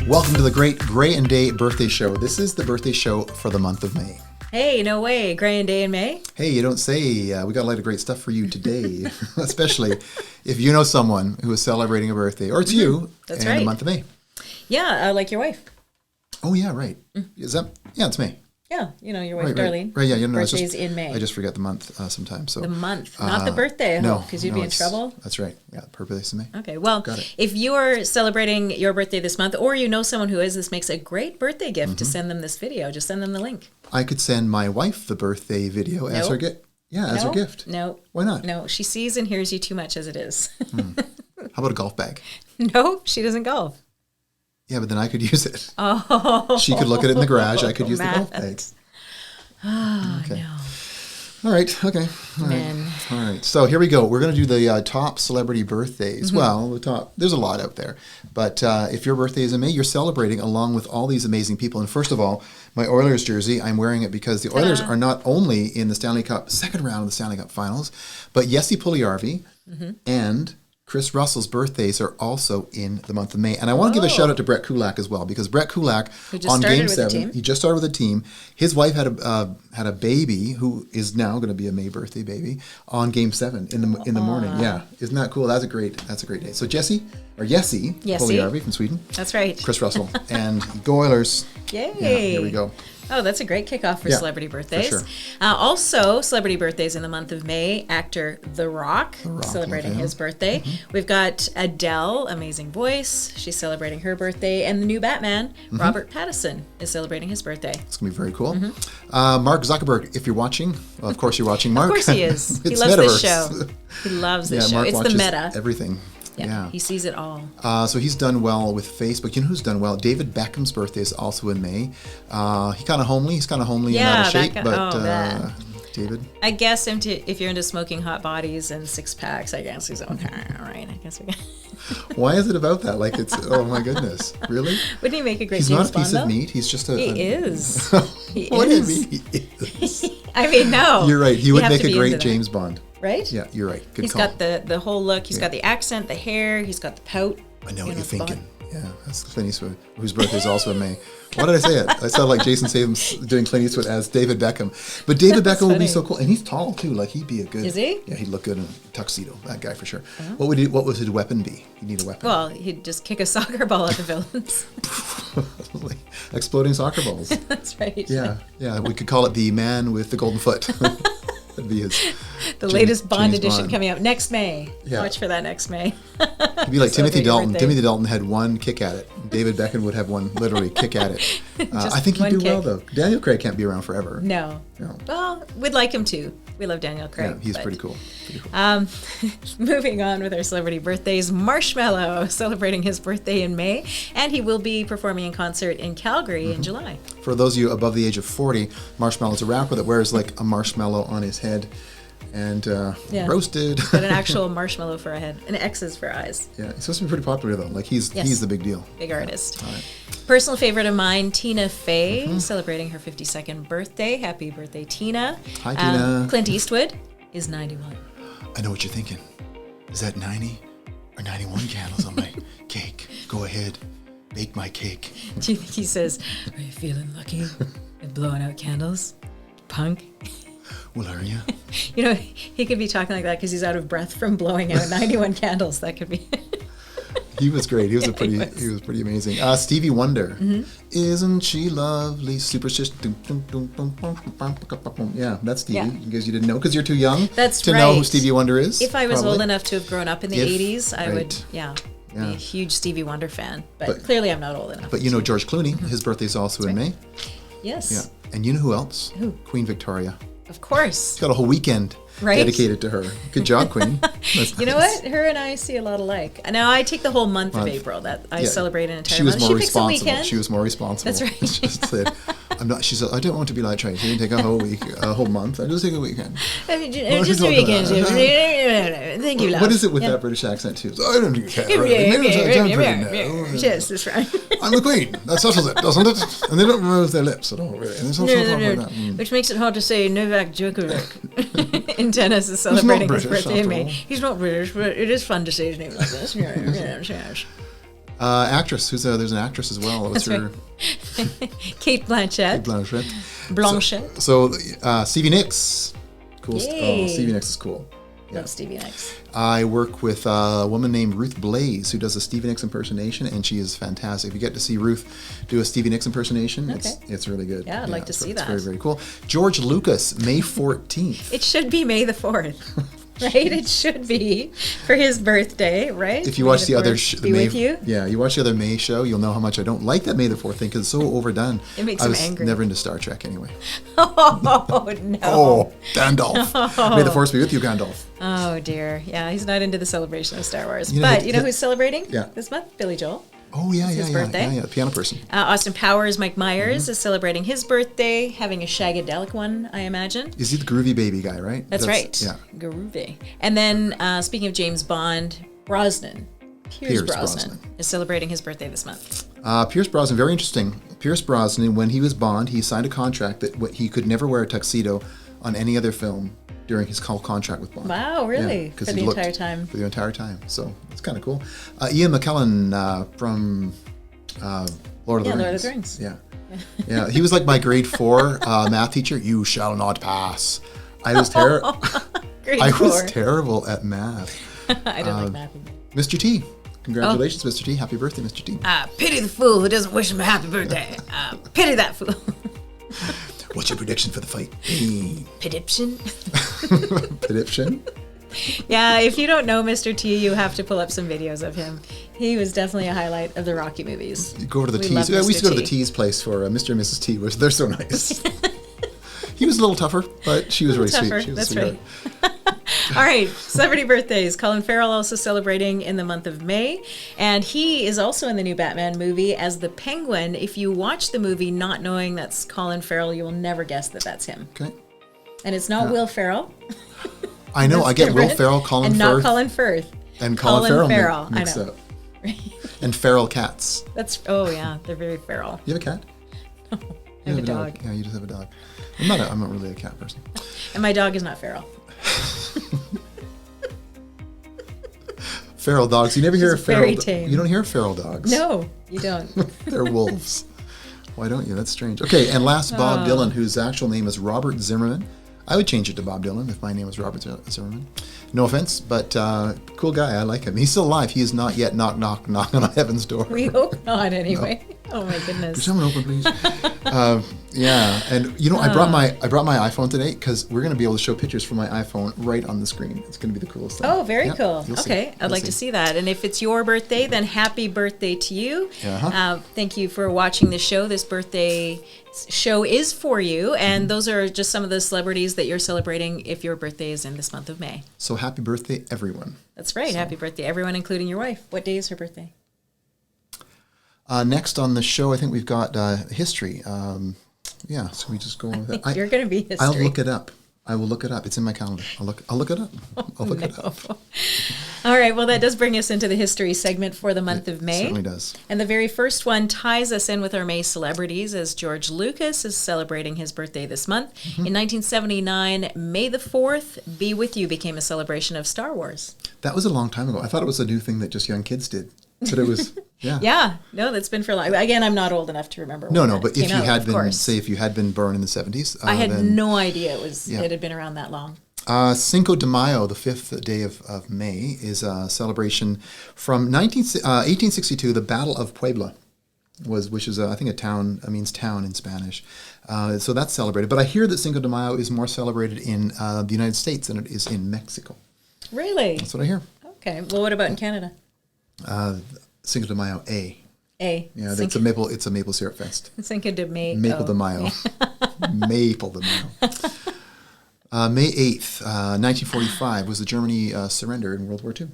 Welcome to the great Gray and Day birthday show. This is the birthday show for the month of May. Hey, no way. Gray and Day in May? Hey, you don't say. We got a lot of great stuff for you today, especially if you know someone who is celebrating a birthday, or it's you. That's in right. the month of May. Yeah, like your wife. Oh, yeah, right. Is that? Yeah, it's May. Yeah, you know your wife, Darlene. Right, yeah. You know, birthday's in May. I just forget the month sometimes. So the month, not the birthday, because you'd be in trouble. That's right. Yeah, birthday's in May. Okay, well, if you're celebrating your birthday this month, or you know someone who is, this makes a great birthday gift to send them this video. Just send them the link. I could send my wife the birthday video as her gift. Yeah, as her gift. No. Why not? No, she sees and hears you too much as it is. How about a golf bag? No, she doesn't golf. Yeah, but then I could use it. Oh. She could look at it in the garage. I could use the golf bag. Oh, okay. no. All right. Okay. All right. So here we go. We're going to do the top celebrity birthdays. Well, the top. There's a lot out there, but if your birthday is in May, you're celebrating along with all these amazing people. And first of all, my Oilers jersey. I'm wearing it because the Oilers are not only in the Stanley Cup second round of the Stanley Cup Finals, but Jesse Puljujarvi and Chris Russell's birthdays are also in the month of May. And I want to give a shout out to Brett Kulak as well, because Brett Kulak on Game 7, he just started with the team. His wife had a baby who is now going to be a May birthday baby on Game 7 in the morning. Yeah. Isn't that cool? That's a great day. So Jesse Puljujarvi from Sweden. That's right. Chris Russell. And go Oilers. Yay. Yeah, here we go. Oh, that's a great kickoff for celebrity birthdays. For sure. Also, celebrity birthdays in the month of May. Actor The Rock celebrating his birthday. We've got Adele, amazing voice. She's celebrating her birthday. And the new Batman, Robert Pattinson, is celebrating his birthday. It's going to be very cool. Mark Zuckerberg, if you're watching, well, of course you're watching, Mark. Of course he is. He loves this show. He loves this show. Mark it's the meta. Everything. Yeah, he sees it all. So he's done well with Facebook. You know who's done well? David Beckham's birthday is also in May. He's kind of homely. He's kind of homely and out of shape. But David? I guess if you're into smoking hot bodies and six packs, I guess he's okay. All right, I guess we got. Why is it about that? Like, it's, oh my goodness. Really? Wouldn't he make a great James Bond? He's not a piece of meat. He's just a... He is. What do you mean he is? I mean, no. You're right. He would make a great James Bond. Right? Yeah, you're right. Good He's call. got the whole look. He's got the accent, the hair. He's got the pout. I know what you're thinking. Yeah, that's Clint Eastwood, whose birthday is also in May. Why did I say it? I sound like Jason Statham doing Clint Eastwood as David Beckham. But David Beckham would be so cool. And he's tall, too. Like, he'd be a good... Is he? Yeah, he'd look good in a tuxedo, that guy, for sure. What would his weapon be? He'd need a weapon. Well, he'd just kick a soccer ball at the villains. Like exploding soccer balls. That's right. Yeah. We could call it the man with the golden foot. That'd be his... The latest Bond edition coming out next May. Yeah. Watch for that next May. He'd be like Timothy Dalton. Timothy Dalton had one kick at it. David Beckham would have one literally kick at it. I think he'd do well, though. Daniel Craig can't be around forever. No. Well, we'd like him to. We love Daniel Craig. Yeah, he's pretty cool. Moving on with our celebrity birthdays, Marshmello celebrating his birthday in May, and he will be performing in concert in Calgary in July. For those of you above the age of 40, Marshmello's a rapper that wears like a marshmallow on his head and roasted. Got an actual marshmallow for a head and X's for eyes. Yeah, he's supposed to be pretty popular though. Like he's the big deal. Big artist. All right. Personal favorite of mine, Tina Fey, celebrating her 52nd birthday. Happy birthday, Tina. Hi, Tina. Clint Eastwood is 91. I know what you're thinking. Is that 90 or 91 candles on my cake? Go ahead, bake my cake. Do you think he says, "Are you feeling lucky at blowing out candles, punk"? Well, are you? You know, he could be talking like that because he's out of breath from blowing out 91 candles. That could be. He was great. He was pretty amazing. Stevie Wonder, isn't she lovely? Superstitious. Yeah, that's Stevie. In case you didn't know, because you're too young to know who Stevie Wonder is. If I was old enough to have grown up in the 80s, I would. Be a huge Stevie Wonder fan. But clearly, I'm not old enough. But you know George Clooney. His birthday's also in May. Yes. Yeah. And you know who else? Who? Queen Victoria. Of course. She's got a whole weekend dedicated to her. Good job, Queen. That's you know what? Her and I see a lot alike. Now, I take the whole month of April. That I celebrate an entire month. She picks a weekend. She was more responsible. That's right. She just said, she said, I don't want to be like Tracy. You can take a whole week, a whole month. I just take a weekend. Just a weekend. Thank you, love. What is it with that British accent, too? I don't care. Yes, that's right. I'm the Queen. That settles it, doesn't it? And they don't remove their lips at all, really. And which makes it hard to say Novak Djokovic in tennis is celebrating his birthday in May. He's not British, but it is fun to say his name like this. Yes. Actress. There's an actress as well. What's her? Kate Blanchett. Blanchett. So Stevie Nicks. Cool. Yay. Oh, Stevie Nicks is cool. Yeah. Love Stevie Nicks. I work with a woman named Ruth Blaze who does a Stevie Nicks impersonation, and she is fantastic. If you get to see Ruth do a Stevie Nicks impersonation, it's really good. Yeah, I'd like to see that. It's very, very cool. George Lucas, May 14th. It should be May the 4th. Right? It should be for his birthday, right? If you watch the other with you? Yeah, you watch the other May show, you'll know how much I don't like that May the 4th thing because it's so overdone. It makes him angry. I was never into Star Trek anyway. Oh, no. Oh, Gandalf. Oh. May the Force be with you, Gandalf. Oh, dear. Yeah, he's not into the celebration of Star Wars. You know, but you know who's celebrating Yeah. this month? Billy Joel. Oh, yeah, His birthday. Yeah, the piano person. Austin Powers, Mike Myers, is celebrating his birthday, having a shagadelic one, I imagine. Is he the groovy baby guy, right? That's right. Yeah. Groovy. And then, speaking of James Bond, Brosnan. Pierce Brosnan is celebrating his birthday this month. Pierce Brosnan, very interesting. Pierce Brosnan, when he was Bond, he signed a contract that he could never wear a tuxedo on any other film during his contract with Bond. Wow, really? Yeah, for the entire time? For the entire time. So it's kind of cool. Ian McKellen from Lord of the Rings. Lord of the Rings. Yeah. Yeah, he was like my grade 4 math teacher. You shall not pass. I was terrible. was terrible at math. I don't like math. Mr. T. Congratulations, Mr. T. Happy birthday, Mr. T. Pity the fool who doesn't wish him a happy birthday. Pity that fool. What's your prediction for the fight? Prediction? Prediction? Yeah, if you don't know Mr. T, you have to pull up some videos of him. He was definitely a highlight of the Rocky movies. You go over to the T's. We used to go to the T's place for Mr. and Mrs. T, which they're so nice. He was a little tougher, but she was really sweet. She was That's sweetheart. right. All right, celebrity birthdays. Colin Farrell also celebrating in the month of May, and he is also in the new Batman movie as the Penguin. If you watch the movie not knowing that's Colin Farrell, you will never guess that that's him. Okay. And it's not Will Ferrell. I know. I get Will Ferrell, Colin Firth. And not Colin Firth. And Colin Farrell mixed I know. up. And feral cats. Oh yeah, they're very feral. You have a cat? No, I have a dog. Yeah, you just have a dog. I'm not really a cat person. And my dog is not feral. Feral dogs. You never hear of feral. Very tame. You don't hear of feral dogs. No, you don't. They're wolves. Why don't you? That's strange. Okay, and last, Bob Dylan, whose actual name is Robert Zimmerman. I would change it to Bob Dylan if my name was Robert Zimmerman. No offense, but cool guy. I like him. He's still alive. He is not yet knock on heaven's door. We hope not, anyway. No. Oh my goodness. Could someone open, please? Yeah, and you know, I brought my iPhone today because we're going to be able to show pictures from my iPhone right on the screen. It's going to be the coolest thing. Oh, very cool. Okay, I'd like to see that. And if it's your birthday, then happy birthday to you. Thank you for watching the show. This birthday show is for you, and those are just some of the celebrities that you're celebrating if your birthday is in this month of May. So happy birthday, everyone. That's right. Happy birthday, everyone, including your wife. What day is her birthday? Next on the show, I think we've got history. Yeah, so we just go on with that. You're going to be history. I'll look it up. I will look it up. It's in my calendar. I'll look it up. I'll look it up. All right. Well, that does bring us into the history segment for the month of May. It certainly does. And the very first one ties us in with our May celebrities, as George Lucas is celebrating his birthday this month. In 1979, May the 4th, Be With You became a celebration of Star Wars. That was a long time ago. I thought it was a new thing that just young kids did. But it was, yeah. Yeah. No, that's been for a long. Again, I'm not old enough to remember. No, but if you had been, say, if you had been born in the 70s. I had no idea it had been around that long. Cinco de Mayo, the 5th day of May, is a celebration from 1862, the Battle of Puebla, which is, I think, a town, means town in Spanish. So that's celebrated. But I hear that Cinco de Mayo is more celebrated in the United States than it is in Mexico. Really? That's what I hear. Okay. Well, what about in Canada? Cinco de Mayo, A. Yeah, it's a maple syrup fest. Cinco de Mayo. Maple de Mayo. Maple de Mayo. May 8th, 1945 was the Germany surrender in World War II.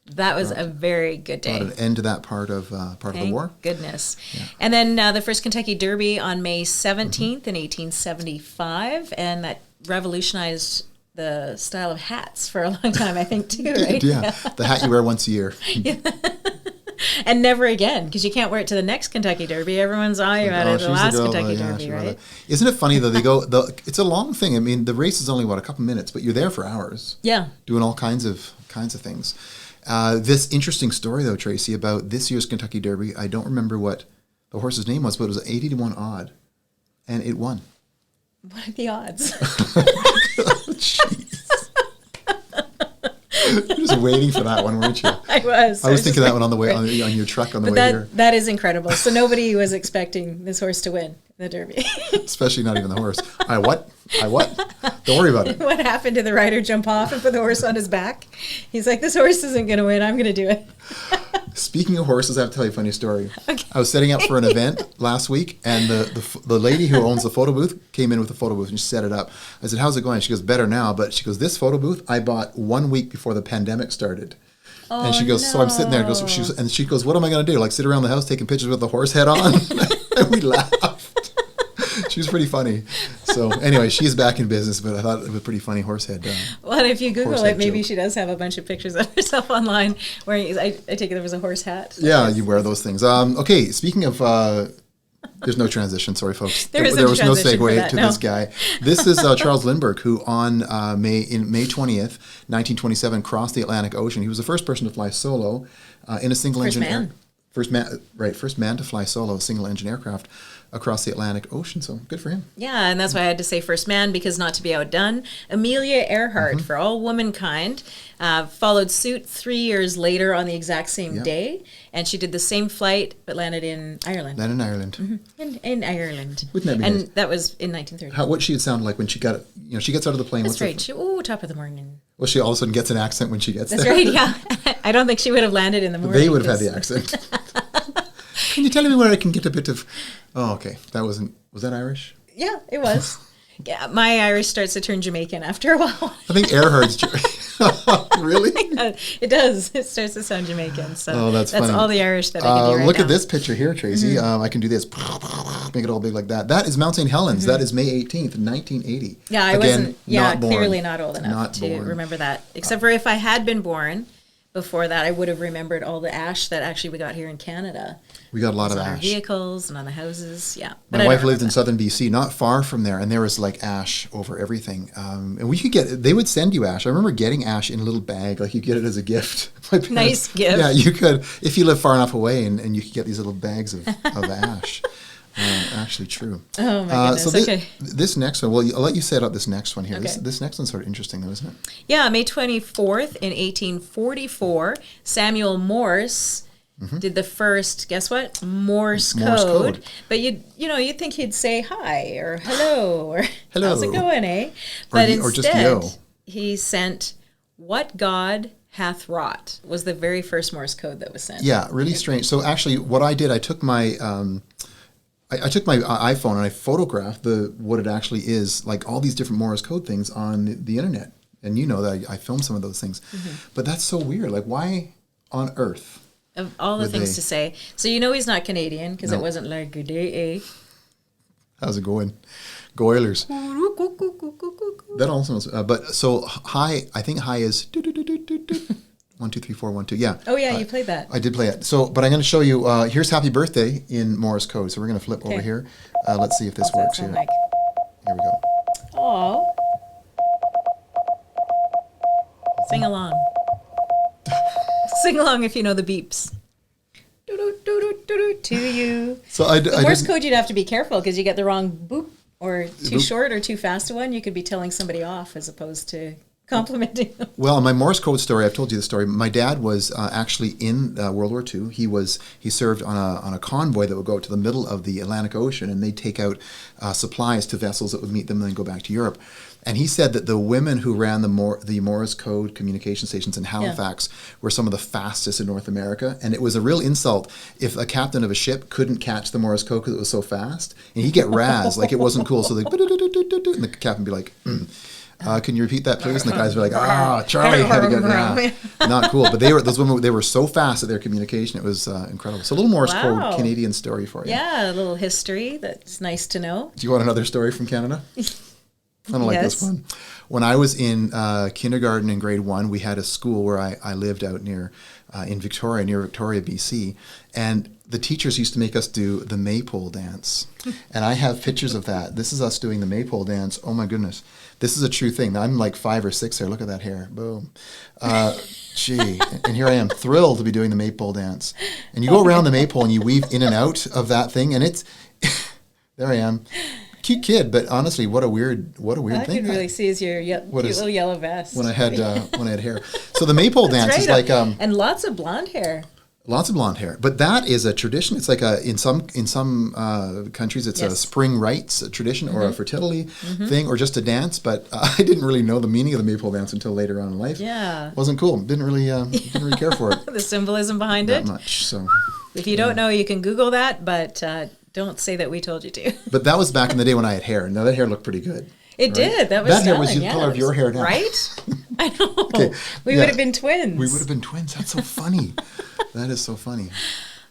That was a very good day. Brought an end to that part of the war. Goodness. Yeah. And then the first Kentucky Derby on May 17th in 1875, and that revolutionized the style of hats for a long time, I think, too, right? Yeah, the hat you wear once a year. And never again, because you can't wear it to the next Kentucky Derby. Everyone's on you about it, the last Kentucky Derby, right? Isn't it funny, though, it's a long thing. I mean, the race is only, a couple minutes, but you're there for hours. Yeah. Doing all kinds of things. This interesting story, though, Tracy, about this year's Kentucky Derby. I don't remember what the horse's name was, but it was 80 to 1 odd. And it won. What are the odds? Jeez. You're just waiting for that one, weren't you? I was. I was thinking that one on the way on your truck on the way here. That is incredible. So nobody was expecting this horse to win the Derby. Especially not even the horse. I what? Don't worry about it. What happened to the rider jump off and put the horse on his back? He's like, this horse isn't going to win. I'm going to do it. Speaking of horses, I have to tell you a funny story. Okay. I was setting up for an event last week, and the lady who owns the photo booth came in with the photo booth and she set it up. I said, how's it going? She goes, better now. But she goes, this photo booth I bought 1 week before the pandemic started. Oh, and she goes, so I'm sitting there. And she goes, what am I going to do? Like sit around the house taking pictures with the horse head on? And we laughed. She was pretty funny. So anyway, she's back in business, but I thought it was a pretty funny horse head. Well, if you Google it, maybe joke. she does have a bunch of pictures of herself online wearing, I take it there was a horse hat. Yeah, you wear those things. Okay, speaking of, there's no transition. Sorry, folks. There was no segue that, to this guy. This is Charles Lindbergh, who on May 20th, 1927, crossed the Atlantic Ocean. He was the first person to fly solo in a single engine. First man to fly solo, a single engine aircraft across the Atlantic Ocean. So good for him. Yeah, and that's why I had to say first man, because not to be outdone, Amelia Earhart, for all womankind, followed suit 3 years later on the exact same day, and she did the same flight but landed in Ireland. Landed in Ireland. Mm-hmm. In Ireland. Wouldn't that be nice? And that was in 1930. What she had sounded like when she got, she gets out of the plane. That's right. Top of the morning. Well, she all of a sudden gets an accent when she gets That's there. right, yeah. I don't think she would have landed in the morning. They would have had the accent. Can you tell me where I can get a bit of... Oh, okay. Was that Irish? Yeah, it was. Yeah, my Irish starts to turn Jamaican after a while. I think Earhart's... Really? It does. It starts to sound Jamaican. So that's funny. All the Irish that I can do right Look now. at this picture here, Tracy. I can do this. Make it all big like that. That is Mount St. Helens. That is May 18th, 1980. Yeah, I wasn't... Yeah, clearly not old enough to born. remember that. Except for if I had been born before that, I would have remembered all the ash that actually we got here in Canada. We got a lot of on ash. our vehicles and on the houses, yeah. My wife lived in southern BC, not far from there, and there was like ash over everything. And they would send you ash. I remember getting ash in a little bag, like you get it as a gift. Nice gift. Yeah, you could, if you live far enough away, and you could get these little bags of ash. Actually true. Oh my goodness, so okay. This next one, well, I'll let you set up this next one here. Okay. This next one's sort of interesting though, isn't it? Yeah, May 24th in 1844, Samuel Morse did the first, guess what? Morse code. But you'd think he'd say hi or hello or hello. How's it going, eh? But or just yo. He sent what God hath wrought was the very first Morse code that was sent. Yeah, really strange. So actually what I did, I took my I took my iPhone and I photographed what it actually is, like all these different Morse code things on the internet. And you know that I filmed some of those things. But that's so weird. Like why on earth? Of all the things to say. So he's not Canadian because it wasn't like good day, eh? How's it going? Go Oilers. That also knows. But so hi, I think hi is 1, 2, 3, 4, 1, 2. Yeah. Oh yeah, you played that. I did play it. So, but I'm going to show you. Here's Happy Birthday in Morse code. So we're going to flip over here. Let's see if this works here. Like? Here we go. Aww. Sing along. Sing along if you know the beeps. To you. So the Morse code, you'd have to be careful because you get the wrong boop or too short or too fast a one. You could be telling somebody off as opposed to complimenting them. Well, my Morse code story, I've told you the story. My dad was actually in World War II. He served on a convoy that would go to the middle of the Atlantic Ocean, and they'd take out supplies to vessels that would meet them and then go back to Europe. And he said that the women who ran the Morse code communication stations in Halifax were some of the fastest in North America. And it was a real insult if a captain of a ship couldn't catch the Morse code because it was so fast. And he'd get razzed, like it wasn't cool. So and the captain would be like, can you repeat that, please? And the guys were like, Charlie had to get not cool. But those women, they were so fast at their communication. It was incredible. So a little Morse code Canadian story for you. Yeah, a little history that's nice to know. Do you want another story from Canada? I don't like this one. When I was in kindergarten in grade 1, we had a school where I lived out near in Victoria, near Victoria, BC. And the teachers used to make us do the maypole dance. And I have pictures of that. This is us doing the maypole dance. Oh my goodness. This is a true thing. I'm like 5 or 6 there. Look at that hair. Boom. Gee. And here I am, thrilled to be doing the maypole dance. And you go around the maypole and you weave in and out of that thing. And it's, there I am. Cute kid, but honestly, what a weird thing. All I can really see is your cute little yellow vest. When I had hair. So the maypole dance is like and lots of blonde hair. Lots of blonde hair, but that is a tradition. It's like in some countries it's a spring rites a tradition or a fertility thing or just a dance. But I didn't really know the meaning of the maypole dance until later on in life. Yeah, wasn't cool. Didn't really care for it. The symbolism behind that it. Much. So if you don't know, you can Google that, but don't say that we told you to. But that was back in the day when I had hair. Now that hair looked pretty good. It did. That was hair was the color of your hair now. Right? I know. Okay. We would have been twins. We would have been twins. That's so funny. That is so funny.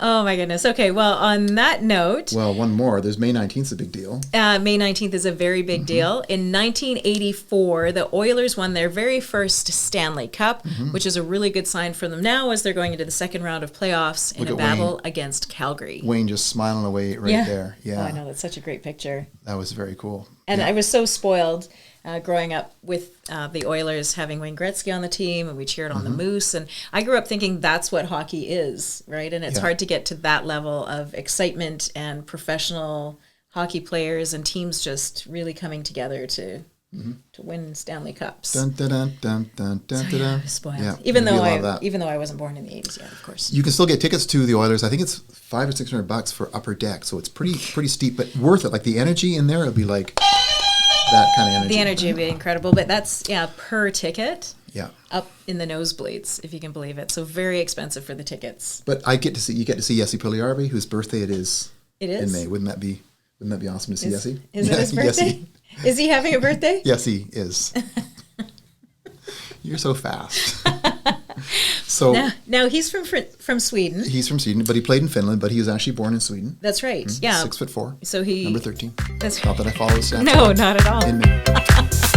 Oh, my goodness. Okay, well, on that note... Well, one more. There's May 19th is a big deal. May 19th is a very big deal. In 1984, the Oilers won their very first Stanley Cup, which is a really good sign for them now as they're going into the second round of playoffs in a battle against Calgary. Wayne just smiling away there. Yeah. Oh, I know. That's such a great picture. That was very cool. And I was so spoiled growing up with the Oilers having Wayne Gretzky on the team, and we cheered on the Moose. And I grew up thinking that's what hockey is, right? And it's hard to get to that level of excitement and professional hockey players and teams just really coming together to win Stanley Cups. Dun, dun, dun, dun, dun, dun, so, yeah, I was spoiled. Yeah, even though I wasn't born in the 80s yet, of course. You can still get tickets to the Oilers. I think it's $500 or $600 for upper deck, so it's pretty steep, but worth it. Like the energy in there, it'll be like that kind of energy. The energy would be incredible, but that's per ticket. Yeah. Up in the nosebleeds, if you can believe it. So very expensive for the tickets. But you get to see Jesse Puljujärvi, whose birthday it is. It is? In May. Wouldn't that be awesome to see Jesse? Is it his birthday? Is he having a birthday? Yes, he is. You're so fast. So now he's from Sweden. He's from Sweden, but he played in Finland, but he was actually born in Sweden. That's right. Yeah. 6'4". So he number 13. That's not that I follow his stats. No, not at all.